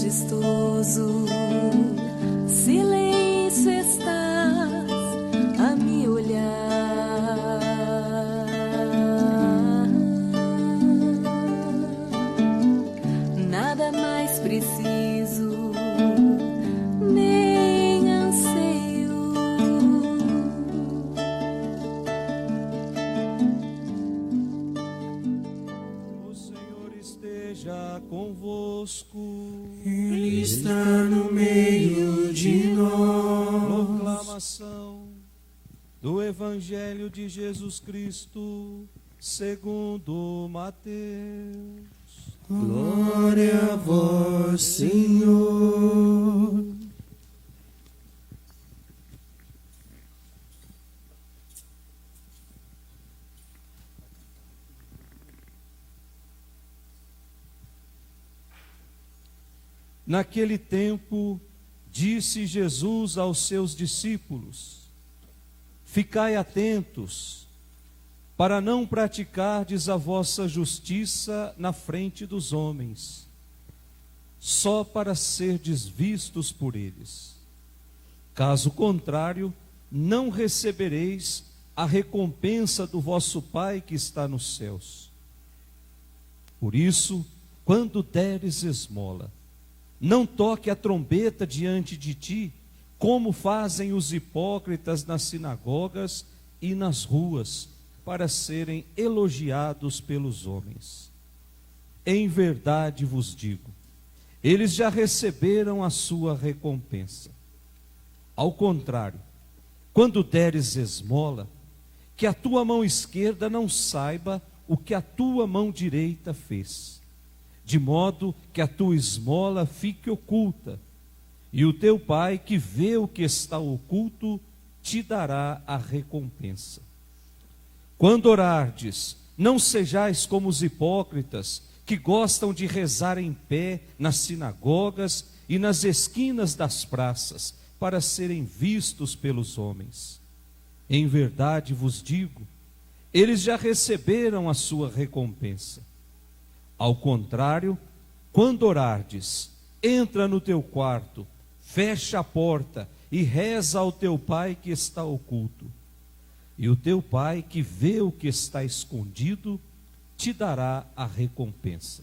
majestoso, silêncio estás a me olhar. Nada mais preciso, nem anseio. O Senhor esteja convosco. Ele está no meio de nós. Proclamação do Evangelho de Jesus Cristo segundo Mateus. Glória a vós, Senhor. Naquele tempo, disse Jesus aos seus discípulos: ficai atentos, para não praticardes a vossa justiça na frente dos homens, só para serdes vistos por eles. Caso contrário, não recebereis a recompensa do vosso Pai que está nos céus. Por isso, quando deres esmola, não toque a trombeta diante de ti, como fazem os hipócritas nas sinagogas e nas ruas, para serem elogiados pelos homens. Em verdade vos digo, eles já receberam a sua recompensa. Ao contrário, quando deres esmola, que a tua mão esquerda não saiba o que a tua mão direita fez, de modo que a tua esmola fique oculta, e o teu Pai, que vê o que está oculto, te dará a recompensa. Quando orardes, não sejais como os hipócritas, que gostam de rezar em pé nas sinagogas e nas esquinas das praças, para serem vistos pelos homens. Em verdade vos digo, eles já receberam a sua recompensa. Ao contrário, quando orardes, entra no teu quarto, fecha a porta e reza ao teu Pai que está oculto. E o teu Pai, que vê o que está escondido, te dará a recompensa.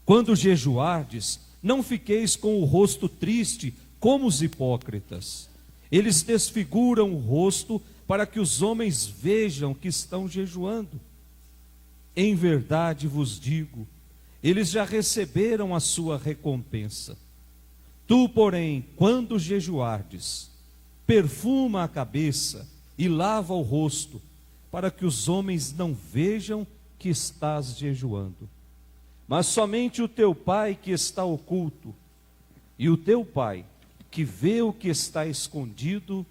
Quando jejuardes, não fiqueis com o rosto triste, como os hipócritas. Eles desfiguram o rosto para que os homens vejam que estão jejuando. Em verdade vos digo, eles já receberam a sua recompensa. Tu, porém, quando jejuardes, perfuma a cabeça e lava o rosto, para que os homens não vejam que estás jejuando. Mas somente o teu Pai que está oculto, e o teu Pai que vê o que está escondido,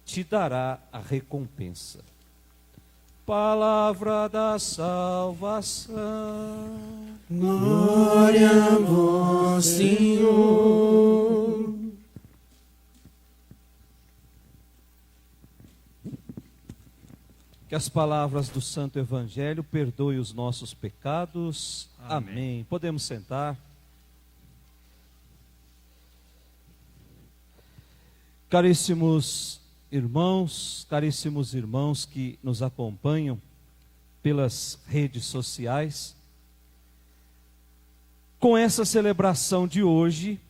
te dará a recompensa. Palavra da salvação. Glória a vós, Senhor. Que as palavras do Santo Evangelho perdoem os nossos pecados. Amém. Podemos sentar. Caríssimos irmãos que nos acompanham pelas redes sociais, com essa celebração de hoje,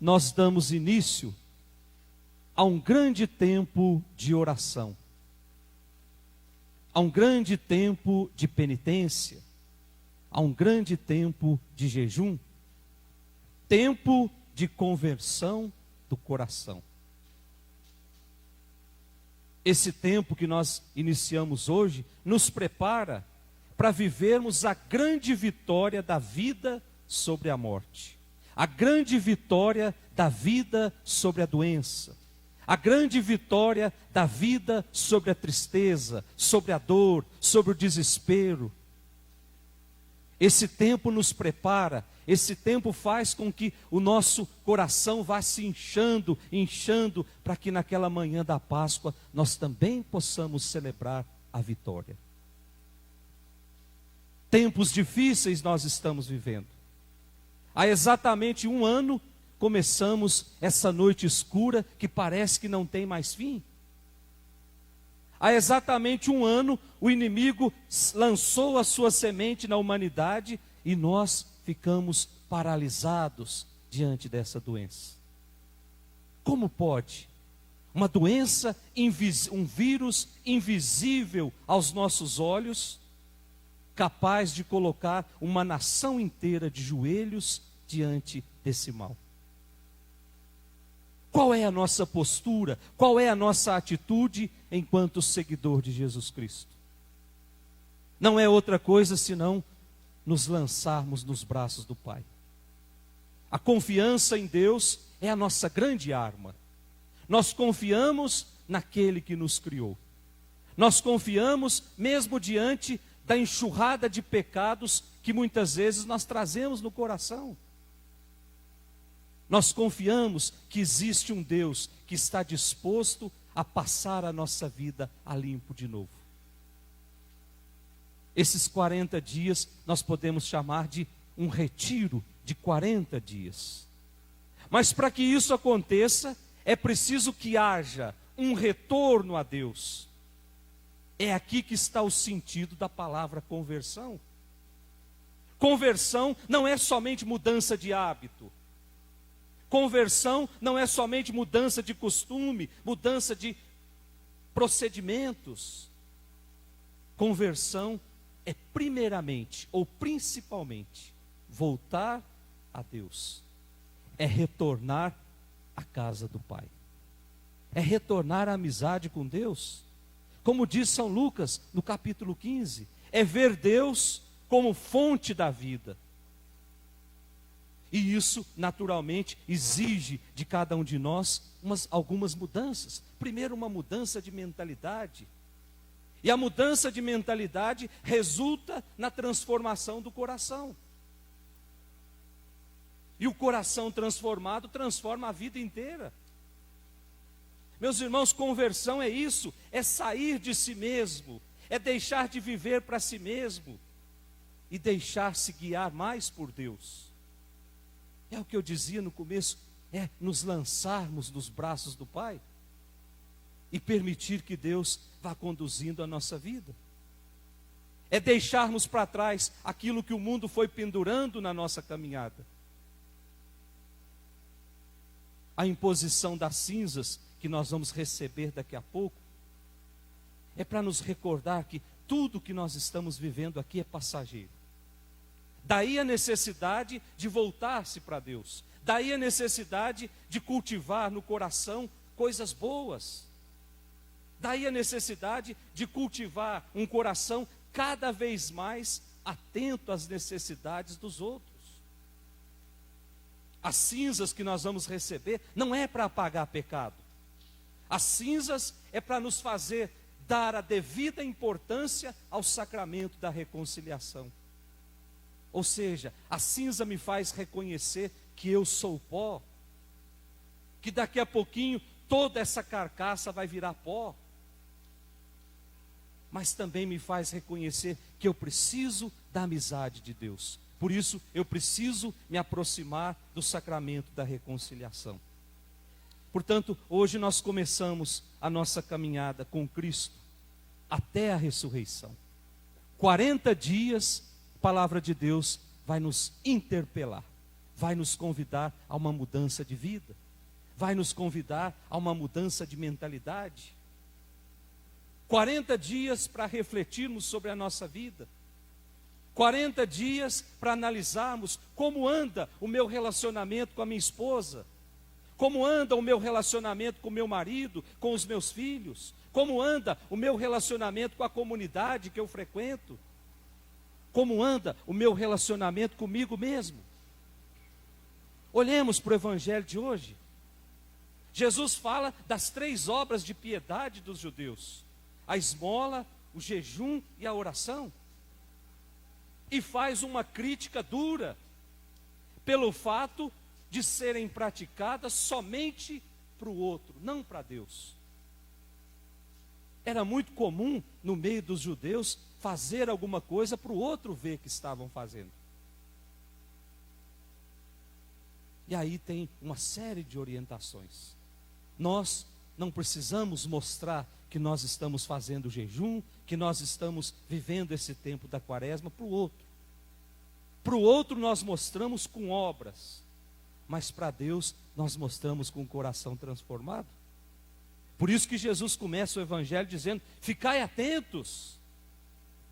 nós damos início a um grande tempo de oração, a um grande tempo de penitência, a um grande tempo de jejum, tempo de conversão do coração. Esse tempo que nós iniciamos hoje nos prepara para vivermos a grande vitória da vida sobre a morte, a grande vitória da vida sobre a doença, a grande vitória da vida sobre a tristeza, sobre a dor, sobre o desespero. Esse tempo nos prepara, esse tempo faz com que o nosso coração vá se inchando, para que naquela manhã da Páscoa nós também possamos celebrar a vitória. Tempos difíceis nós estamos vivendo. Há exatamente 1 ano, começamos essa noite escura que parece que não tem mais fim. Há exatamente 1 ano, o inimigo lançou a sua semente na humanidade e nós ficamos paralisados diante dessa doença. Como pode uma doença, um vírus invisível aos nossos olhos, capaz de colocar uma nação inteira de joelhos diante desse mal? Qual é a nossa postura? Qual é a nossa atitude enquanto seguidor de Jesus Cristo? Não é outra coisa senão nos lançarmos nos braços do Pai. A confiança em Deus é a nossa grande arma. Nós confiamos naquele que nos criou. Nós confiamos mesmo diante da enxurrada de pecados que muitas vezes nós trazemos no coração. Nós confiamos que existe um Deus que está disposto a passar a nossa vida a limpo de novo. Esses 40 dias nós podemos chamar de um retiro de 40 dias. Mas para que isso aconteça, é preciso que haja um retorno a Deus. É aqui que está o sentido da palavra conversão. Conversão não é somente mudança de hábito. Conversão não é somente mudança de costume, mudança de procedimentos. Conversão é primeiramente ou principalmente voltar a Deus. É retornar à casa do Pai. É retornar à amizade com Deus. Como diz São Lucas no capítulo 15, é ver Deus como fonte da vida. E isso, naturalmente, exige de cada um de nós algumas mudanças. Primeiro, uma mudança de mentalidade. E a mudança de mentalidade resulta na transformação do coração. E o coração transformado transforma a vida inteira. Meus irmãos, conversão é isso, é sair de si mesmo, é deixar de viver para si mesmo e deixar-se guiar mais por Deus. É o que eu dizia no começo, é nos lançarmos nos braços do Pai e permitir que Deus vá conduzindo a nossa vida. É deixarmos para trás aquilo que o mundo foi pendurando na nossa caminhada. A imposição das cinzas que nós vamos receber daqui a pouco é para nos recordar que tudo que nós estamos vivendo aqui é passageiro. Daí a necessidade de voltar-se para Deus. Daí a necessidade de cultivar no coração coisas boas. Daí a necessidade de cultivar um coração cada vez mais atento às necessidades dos outros. As cinzas que nós vamos receber não é para apagar pecado. As cinzas é para nos fazer dar a devida importância ao sacramento da reconciliação. Ou seja, a cinza me faz reconhecer que eu sou pó, que daqui a pouquinho toda essa carcaça vai virar pó. Mas também me faz reconhecer que eu preciso da amizade de Deus. Por isso, eu preciso me aproximar do sacramento da reconciliação. Portanto, hoje nós começamos a nossa caminhada com Cristo até a ressurreição. 40 dias, a palavra de Deus vai nos interpelar, vai nos convidar a uma mudança de vida, vai nos convidar a uma mudança de mentalidade. 40 dias para refletirmos sobre a nossa vida. 40 dias para analisarmos como anda o meu relacionamento com a minha esposa, como anda o meu relacionamento com o meu marido, com os meus filhos, como anda o meu relacionamento com a comunidade que eu frequento, como anda o meu relacionamento comigo mesmo. Olhemos para o evangelho de hoje. Jesus fala das 3 obras de piedade dos judeus: a esmola, o jejum e a oração. E faz uma crítica dura pelo fato de serem praticadas somente para o outro, não para Deus. Era muito comum no meio dos judeus fazer alguma coisa para o outro ver que estavam fazendo. E aí tem uma série de orientações. Nós não precisamos mostrar que nós estamos fazendo jejum, que nós estamos vivendo esse tempo da quaresma para o outro. Para o outro nós mostramos com obras, mas para Deus nós mostramos com o coração transformado. Por isso que Jesus começa o evangelho dizendo: ficai atentos,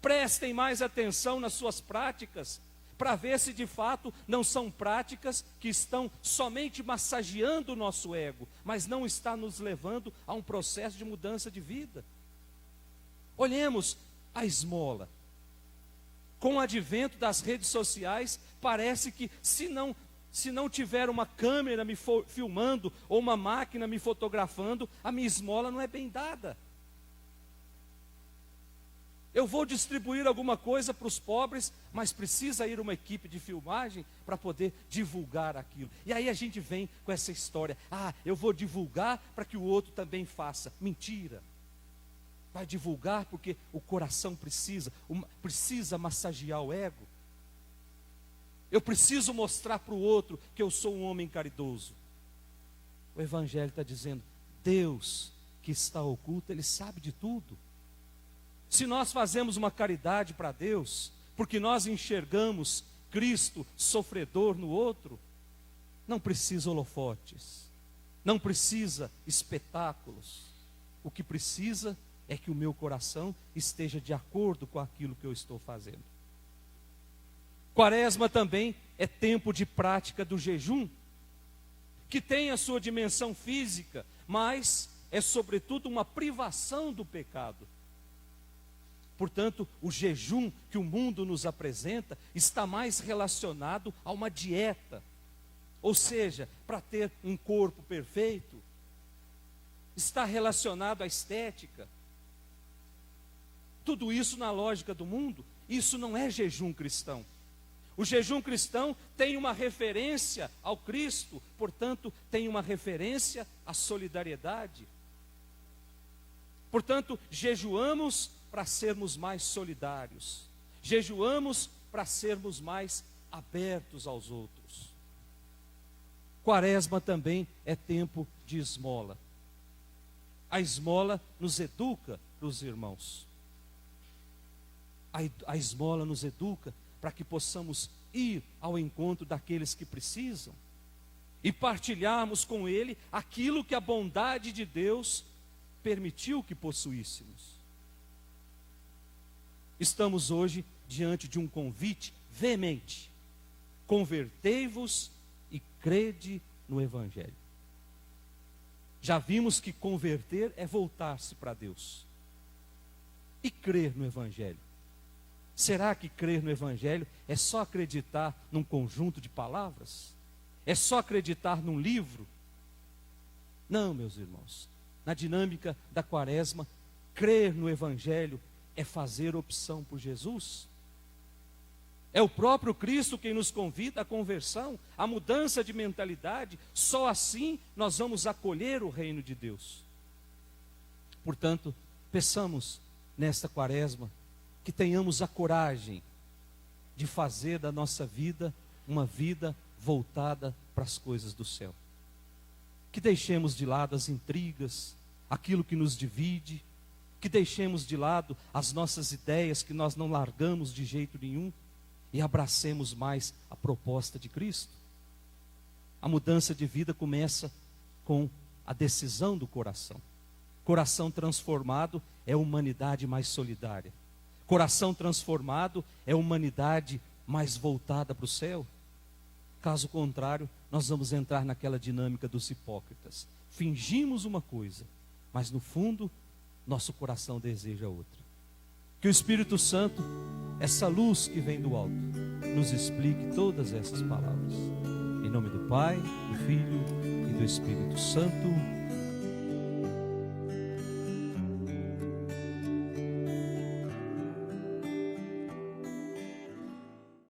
prestem mais atenção nas suas práticas, para ver se de fato não são práticas que estão somente massageando o nosso ego, mas não está nos levando a um processo de mudança de vida. Olhemos a esmola. Com o advento das redes sociais, parece que se não tiver uma câmera me filmando ou uma máquina me fotografando, a minha esmola não é bem dada. Eu vou distribuir alguma coisa para os pobres, mas precisa ir uma equipe de filmagem para poder divulgar aquilo. E aí a gente vem com essa história: eu vou divulgar para que o outro também faça. Mentira. Vai divulgar porque o coração precisa massagear o ego. Eu preciso mostrar para o outro que eu sou um homem caridoso. O Evangelho está dizendo: Deus que está oculto, Ele sabe de tudo. Se nós fazemos uma caridade para Deus, porque nós enxergamos Cristo sofredor no outro, não precisa holofotes, não precisa espetáculos. O que precisa é que o meu coração esteja de acordo com aquilo que eu estou fazendo. Quaresma também é tempo de prática do jejum, que tem a sua dimensão física, mas é sobretudo uma privação do pecado. Portanto, o jejum que o mundo nos apresenta está mais relacionado a uma dieta. Ou seja, para ter um corpo perfeito, está relacionado à estética. Tudo isso na lógica do mundo, isso não é jejum cristão. O jejum cristão tem uma referência ao Cristo, portanto, tem uma referência à solidariedade. Portanto, jejuamos para sermos mais solidários. Jejuamos para sermos mais abertos aos outros. Quaresma também é tempo de esmola. A esmola nos educa para os irmãos. A esmola nos educa para que possamos ir ao encontro daqueles que precisam e partilharmos com ele aquilo que a bondade de Deus permitiu que possuíssemos. Estamos hoje diante de um convite veemente: convertei-vos e crede no Evangelho. Já vimos que converter é voltar-se para Deus. E crer no Evangelho? Será que crer no Evangelho é só acreditar num conjunto de palavras? É só acreditar num livro? Não, meus irmãos. Na dinâmica da quaresma, crer no Evangelho é fazer opção por Jesus. É o próprio Cristo quem nos convida à conversão, à mudança de mentalidade. Só assim nós vamos acolher o reino de Deus. Portanto, peçamos nesta quaresma que tenhamos a coragem de fazer da nossa vida uma vida voltada para as coisas do céu. Que deixemos de lado as intrigas, aquilo que nos divide, que deixemos de lado as nossas ideias que nós não largamos de jeito nenhum e abracemos mais a proposta de Cristo. A mudança de vida começa com a decisão do coração. Coração transformado é humanidade mais solidária. Coração transformado é humanidade mais voltada para o céu. Caso contrário, nós vamos entrar naquela dinâmica dos hipócritas. Fingimos uma coisa, mas no fundo, nosso coração deseja outra. Que o Espírito Santo, essa luz que vem do alto, nos explique todas essas palavras. Em nome do Pai, do Filho e do Espírito Santo.